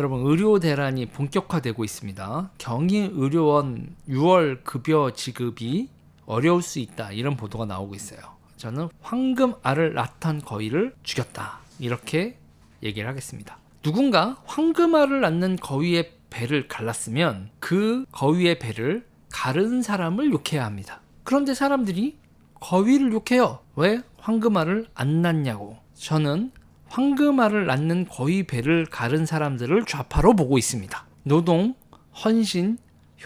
여러분, 의료 대란이 본격화되고 있습니다. 경희의료원 6월 급여 지급이 어려울 수 있다, 이런 보도가 나오고 있어요. 저는 황금알을 낳던 거위를 죽였다, 이렇게 얘기를 하겠습니다. 누군가 황금알을 낳는 거위의 배를 갈랐으면 그 거위의 배를 가른 사람을 욕해야 합니다. 그런데 사람들이 거위를 욕해요. 왜 황금알을 안 낳냐고. 저는 황금알을 낳는 거위 배를 가른 사람들을 좌파로 보고 있습니다. 노동, 헌신,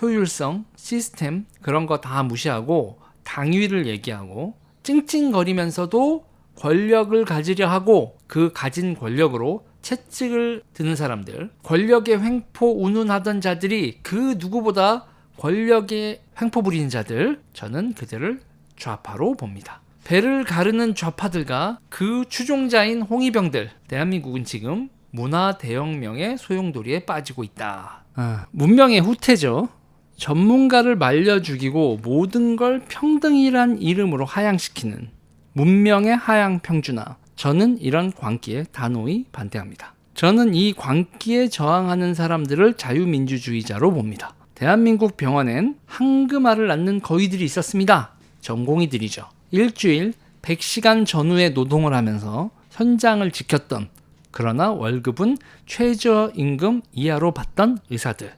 효율성, 시스템, 그런 거 다 무시하고 당위를 얘기하고 찡찡거리면서도 권력을 가지려 하고 그 가진 권력으로 채찍을 드는 사람들, 권력의 횡포 운운하던 자들이 그 누구보다 권력의 횡포 부리는 자들, 저는 그들을 좌파로 봅니다. 배를 가르는 좌파들과 그 추종자인 홍위병들, 대한민국은 지금 문화 대혁명의 소용돌이에 빠지고 있다. 문명의 후퇴죠. 전문가를 말려 죽이고 모든 걸 평등이란 이름으로 하향시키는 문명의 하향 평준화. 저는 이런 광기에 단호히 반대합니다. 저는 이 광기에 저항하는 사람들을 자유민주주의자로 봅니다. 대한민국 병원엔 황금알을 낳는 거위들이 있었습니다. 전공의들이죠. 일주일 100시간 전후에 노동을 하면서 현장을 지켰던, 그러나 월급은 최저임금 이하로 받던 의사들,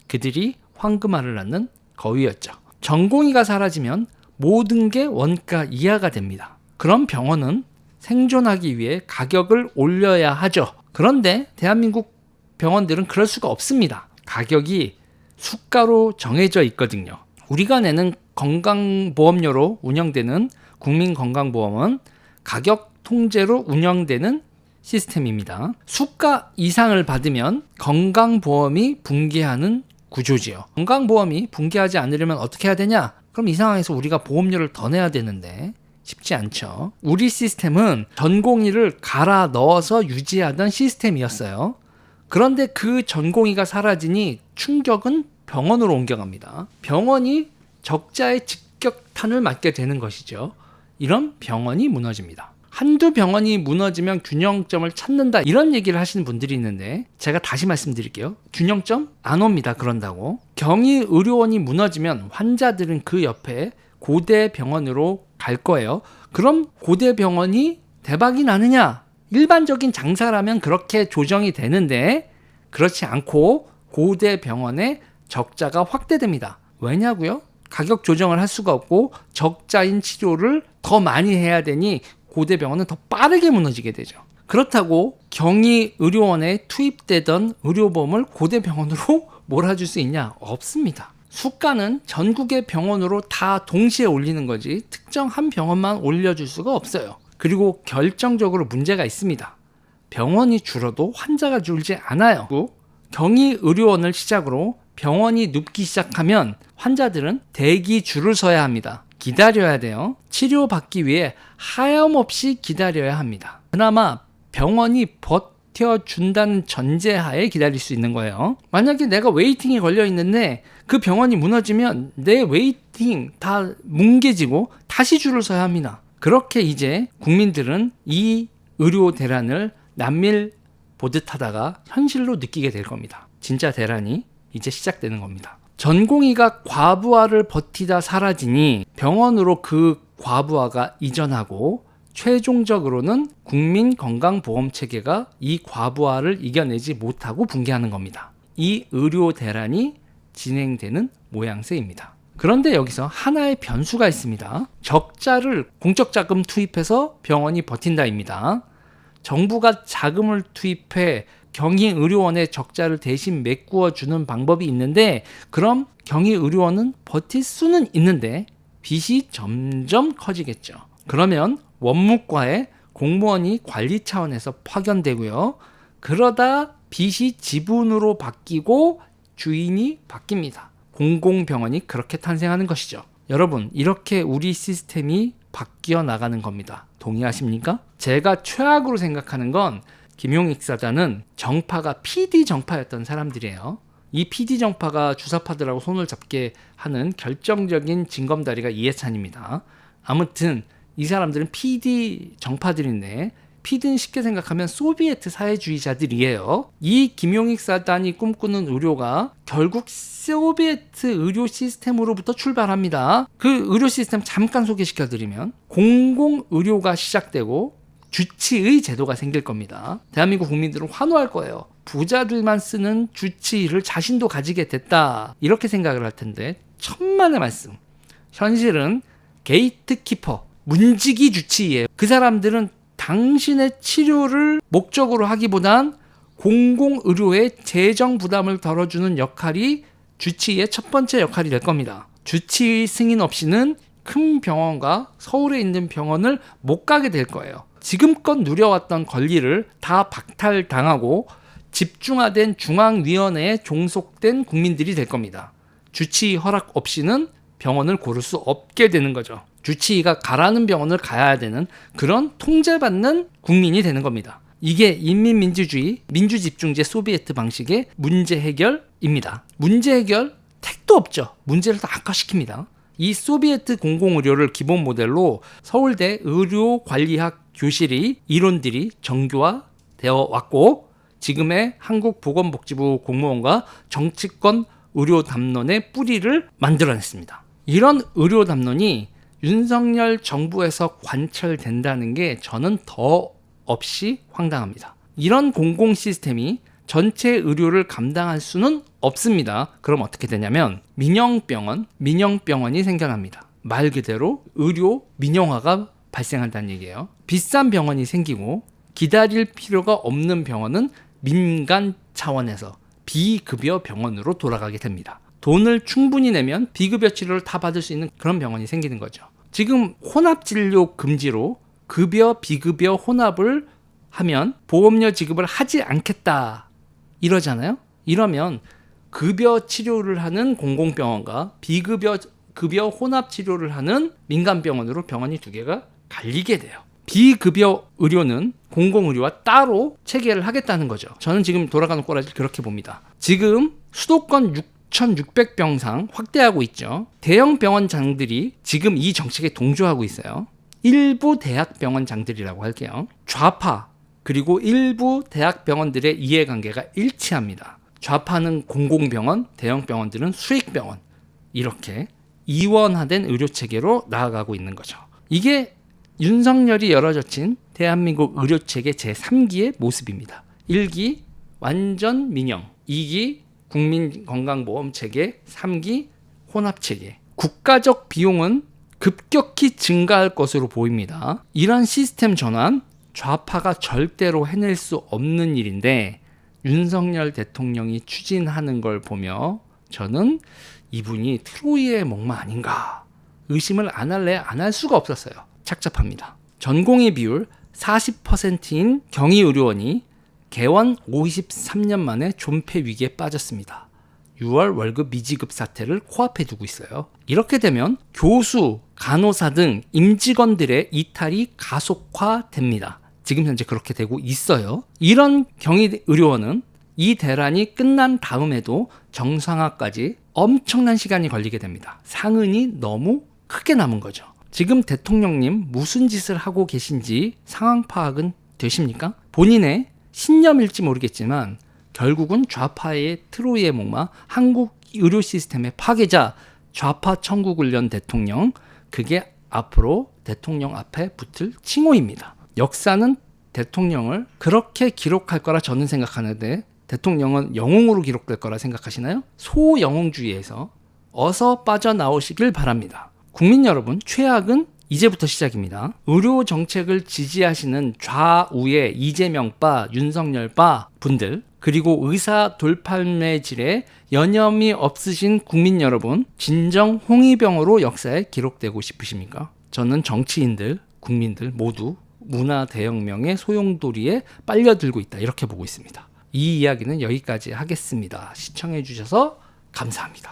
그들이 황금알을 낳는 거위였죠. 전공의가 사라지면 모든 게 원가 이하가 됩니다. 그럼 병원은 생존하기 위해 가격을 올려야 하죠. 그런데 대한민국 병원들은 그럴 수가 없습니다. 가격이 수가로 정해져 있거든요. 우리가 내는 건강보험료로 운영되는 국민건강보험은 가격 통제로 운영되는 시스템입니다. 수가 이상을 받으면 건강보험이 붕괴하는 구조지요. 건강보험이 붕괴하지 않으려면 어떻게 해야 되냐? 그럼 이 상황에서 우리가 보험료를 더 내야 되는데 쉽지 않죠. 우리 시스템은 전공의를 갈아 넣어서 유지하던 시스템이었어요. 그런데 그 전공의가 사라지니 충격은 병원으로 옮겨갑니다. 병원이 적자의 직격탄을 맞게 되는 것이죠. 이런 병원이 무너집니다. 한두 병원이 무너지면 균형점을 찾는다, 이런 얘기를 하시는 분들이 있는데 제가 다시 말씀드릴게요. 균형점 안 옵니다. 그런다고 경희의료원이 무너지면 환자들은 그 옆에 고대 병원으로 갈 거예요. 그럼 고대 병원이 대박이 나느냐? 일반적인 장사라면 그렇게 조정이 되는데 그렇지 않고 고대 병원의 적자가 확대됩니다. 왜냐고요? 가격 조정을 할 수가 없고 적자인 치료를 더 많이 해야 되니 고대 병원은 더 빠르게 무너지게 되죠. 그렇다고 경희의료원에 투입되던 의료보험을 고대 병원으로 몰아줄 수 있냐? 없습니다. 수가는 전국의 병원으로 다 동시에 올리는 거지 특정 한 병원만 올려줄 수가 없어요. 그리고 결정적으로 문제가 있습니다. 병원이 줄어도 환자가 줄지 않아요. 경희의료원을 시작으로 병원이 눕기 시작하면 환자들은 대기 줄을 서야 합니다. 기다려야 돼요. 치료받기 위해 하염없이 기다려야 합니다. 그나마 병원이 버텨준다는 전제하에 기다릴 수 있는 거예요. 만약에 내가 웨이팅이 걸려 있는데 그 병원이 무너지면 내 웨이팅 다 뭉개지고 다시 줄을 서야 합니다. 그렇게 이제 국민들은 이 의료 대란을 남일 보듯 하다가 현실로 느끼게 될 겁니다. 진짜 대란이 이제 시작되는 겁니다. 전공의가 과부하를 버티다 사라지니 병원으로 그 과부하가 이전하고 최종적으로는 국민건강보험체계가 이 과부하를 이겨내지 못하고 붕괴하는 겁니다. 이 의료 대란이 진행되는 모양새입니다. 그런데 여기서 하나의 변수가 있습니다. 적자를 공적 자금 투입해서 병원이 버틴다입니다. 정부가 자금을 투입해 경희의료원의 적자를 대신 메꾸어 주는 방법이 있는데 그럼 경희의료원은 버틸 수는 있는데 빚이 점점 커지겠죠. 그러면 원무과에 공무원이 관리 차원에서 파견되고요. 그러다 빚이 지분으로 바뀌고 주인이 바뀝니다. 공공병원이 그렇게 탄생하는 것이죠. 여러분, 이렇게 우리 시스템이 바뀌어 나가는 겁니다. 동의하십니까? 제가 최악으로 생각하는 건 김용익 사단은 정파가 PD 정파였던 사람들이에요. 이 PD 정파가 주사파들하고 손을 잡게 하는 결정적인 징검다리가 이해찬입니다. 아무튼 이 사람들은 PD 정파들인데 피드는 쉽게 생각하면 소비에트 사회주의자들이에요. 이 김용익 사단이 꿈꾸는 의료가 결국 소비에트 의료 시스템으로부터 출발합니다. 그 의료 시스템 잠깐 소개시켜드리면 공공의료가 시작되고 주치의 제도가 생길 겁니다. 대한민국 국민들은 환호할 거예요. 부자들만 쓰는 주치의를 자신도 가지게 됐다. 이렇게 생각을 할 텐데 천만의 말씀. 현실은 게이트키퍼, 문지기 주치의예요. 그 사람들은 당신의 치료를 목적으로 하기보단 공공의료의 재정 부담을 덜어주는 역할이 주치의의 첫 번째 역할이 될 겁니다. 주치의 승인 없이는 큰 병원과 서울에 있는 병원을 못 가게 될 거예요. 지금껏 누려왔던 권리를 다 박탈당하고 집중화된 중앙위원회에 종속된 국민들이 될 겁니다. 주치의 허락 없이는 병원을 고를 수 없게 되는 거죠. 주치의가 가라는 병원을 가야 되는 그런 통제받는 국민이 되는 겁니다. 이게 인민민주주의, 민주집중제 소비에트 방식의 문제 해결입니다. 문제 해결 택도 없죠. 문제를 다 악화시킵니다. 이 소비에트 공공의료를 기본 모델로 서울대 의료관리학 교실이 이론들이 정교화되어 왔고 지금의 한국보건복지부 공무원과 정치권 의료담론의 뿌리를 만들어냈습니다. 이런 의료담론이 윤석열 정부에서 관철된다는 게 저는 더 없이 황당합니다. 이런 공공 시스템이 전체 의료를 감당할 수는 없습니다. 그럼 어떻게 되냐면 민영병원이 생겨납니다. 말 그대로 의료 민영화가 발생한다는 얘기예요. 비싼 병원이 생기고 기다릴 필요가 없는 병원은 민간 차원에서 비급여 병원으로 돌아가게 됩니다. 돈을 충분히 내면 비급여 치료를 다 받을 수 있는 그런 병원이 생기는 거죠. 지금 혼합진료 금지로 급여, 비급여 혼합을 하면 보험료 지급을 하지 않겠다 이러잖아요. 이러면 급여 치료를 하는 공공병원과 급여 혼합 치료를 하는 민간병원으로 병원이 두 개가 갈리게 돼요. 비급여 의료는 공공의료와 따로 체계를 하겠다는 거죠. 저는 지금 돌아가는 꼬라지를 그렇게 봅니다. 지금 수도권 6,600병상 확대하고 있죠. 대형 병원장들이 지금 이 정책에 동조하고 있어요. 일부 대학병원장들이라고 할게요. 좌파 그리고 일부 대학병원들의 이해관계가 일치합니다. 좌파는 공공병원, 대형 병원들은 수익병원 이렇게 이원화된 의료체계로 나아가고 있는 거죠. 이게 윤석열이 열어젖힌 대한민국 의료체계 제3기의 모습입니다. 1기 완전 민영, 2기 국민건강보험체계, 3기 혼합체계. 국가적 비용은 급격히 증가할 것으로 보입니다. 이런 시스템 전환 좌파가 절대로 해낼 수 없는 일인데 윤석열 대통령이 추진하는 걸 보며 저는 이분이 트로이의 목마 아닌가 의심을 안 할 수가 없었어요. 착잡합니다. 전공의 비율 40%인 경희의료원이 개원 53년 만에 존폐 위기에 빠졌습니다. 6월 월급 미지급 사태를 코앞에 두고 있어요. 이렇게 되면 교수, 간호사 등 임직원들의 이탈이 가속화됩니다. 지금 현재 그렇게 되고 있어요. 이런 경희의료원은 이 대란이 끝난 다음에도 정상화까지 엄청난 시간이 걸리게 됩니다. 상흔이 너무 크게 남은 거죠. 지금 대통령님 무슨 짓을 하고 계신지 상황 파악은 되십니까? 본인의 신념일지 모르겠지만 결국은 좌파의 트로이의 목마, 한국 의료 시스템의 파괴자, 좌파 천국을 연 대통령, 그게 앞으로 대통령 앞에 붙을 칭호입니다. 역사는 대통령을 그렇게 기록할 거라 저는 생각하는데 대통령은 영웅으로 기록될 거라 생각하시나요? 소영웅주의에서 어서 빠져나오시길 바랍니다. 국민 여러분, 최악은 이제부터 시작입니다. 의료 정책을 지지하시는 좌우의 이재명파, 윤석열파 분들, 그리고 의사 돌팔매질에 여념이 없으신 국민 여러분, 진정 홍위병으로 역사에 기록되고 싶으십니까? 저는 정치인들, 국민들 모두 문화 대혁명의 소용돌이에 빨려들고 있다 이렇게 보고 있습니다. 이 이야기는 여기까지 하겠습니다. 시청해 주셔서 감사합니다.